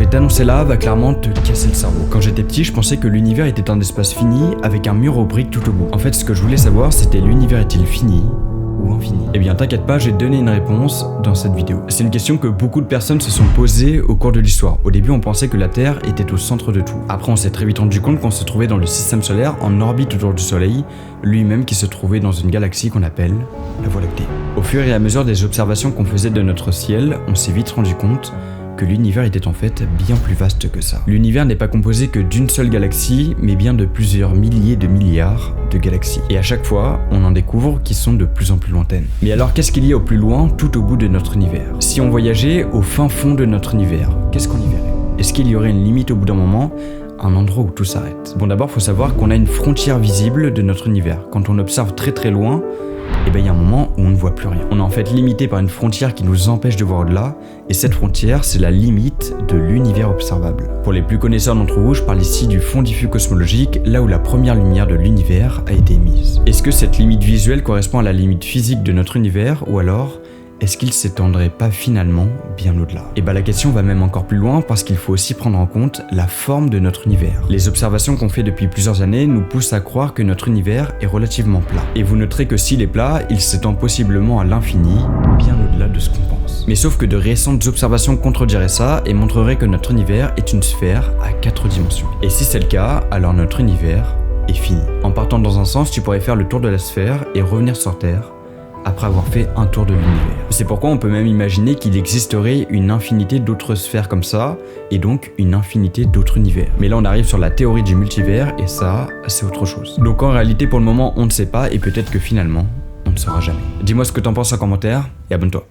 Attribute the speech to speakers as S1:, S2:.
S1: vais t'annoncer là va clairement te casser le cerveau. Quand j'étais petit, je pensais que l'univers était un espace fini avec un mur aux briques tout au bout. En fait, ce que je voulais savoir, c'était l'univers est-il fini ou infini? Eh bien t'inquiète pas, j'ai donné une réponse dans cette vidéo. C'est une question que beaucoup de personnes se sont posées au cours de l'histoire. Au début on pensait que la Terre était au centre de tout. Après on s'est très vite rendu compte qu'on se trouvait dans le système solaire en orbite autour du Soleil, lui-même qui se trouvait dans une galaxie qu'on appelle la Voie lactée. Au fur et à mesure des observations qu'on faisait de notre ciel, on s'est vite rendu compte que l'univers était en fait bien plus vaste que ça. L'univers n'est pas composé que d'une seule galaxie, mais bien de plusieurs milliers de milliards de galaxies. Et à chaque fois, on en découvre qui sont de plus en plus lointaines. Mais alors, qu'est-ce qu'il y a au plus loin, tout au bout de notre univers? Si on voyageait au fin fond de notre univers, qu'est-ce qu'on y verrait? Est-ce qu'il y aurait une limite au bout d'un moment? Un endroit où tout s'arrête? Bon, d'abord, faut savoir qu'on a une frontière visible de notre univers. Quand on observe très très loin, et ben il y a un moment où on ne voit plus rien. On est en fait limité par une frontière qui nous empêche de voir au-delà, et cette frontière, c'est la limite de l'univers observable. Pour les plus connaisseurs d'entre vous, je parle ici du fond diffus cosmologique, là où la première lumière de l'univers a été émise. Est-ce que cette limite visuelle correspond à la limite physique de notre univers, ou alors est-ce qu'il s'étendrait pas finalement bien au-delà? Et bah la question va même encore plus loin parce qu'il faut aussi prendre en compte la forme de notre univers. Les observations qu'on fait depuis plusieurs années nous poussent à croire que notre univers est relativement plat. Et vous noterez que s'il est plat, il s'étend possiblement à l'infini, bien au-delà de ce qu'on pense. Mais sauf que de récentes observations contrediraient ça et montreraient que notre univers est une sphère à 4 dimensions. Et si c'est le cas, alors notre univers est fini. En partant dans un sens, tu pourrais faire le tour de la sphère et revenir sur Terre après avoir fait un tour de l'univers. C'est pourquoi on peut même imaginer qu'il existerait une infinité d'autres sphères comme ça, et donc une infinité d'autres univers. Mais là on arrive sur la théorie du multivers, et ça, c'est autre chose. Donc en réalité pour le moment on ne sait pas, et peut-être que finalement, on ne saura jamais. Dis-moi ce que t'en penses en commentaire, et abonne-toi.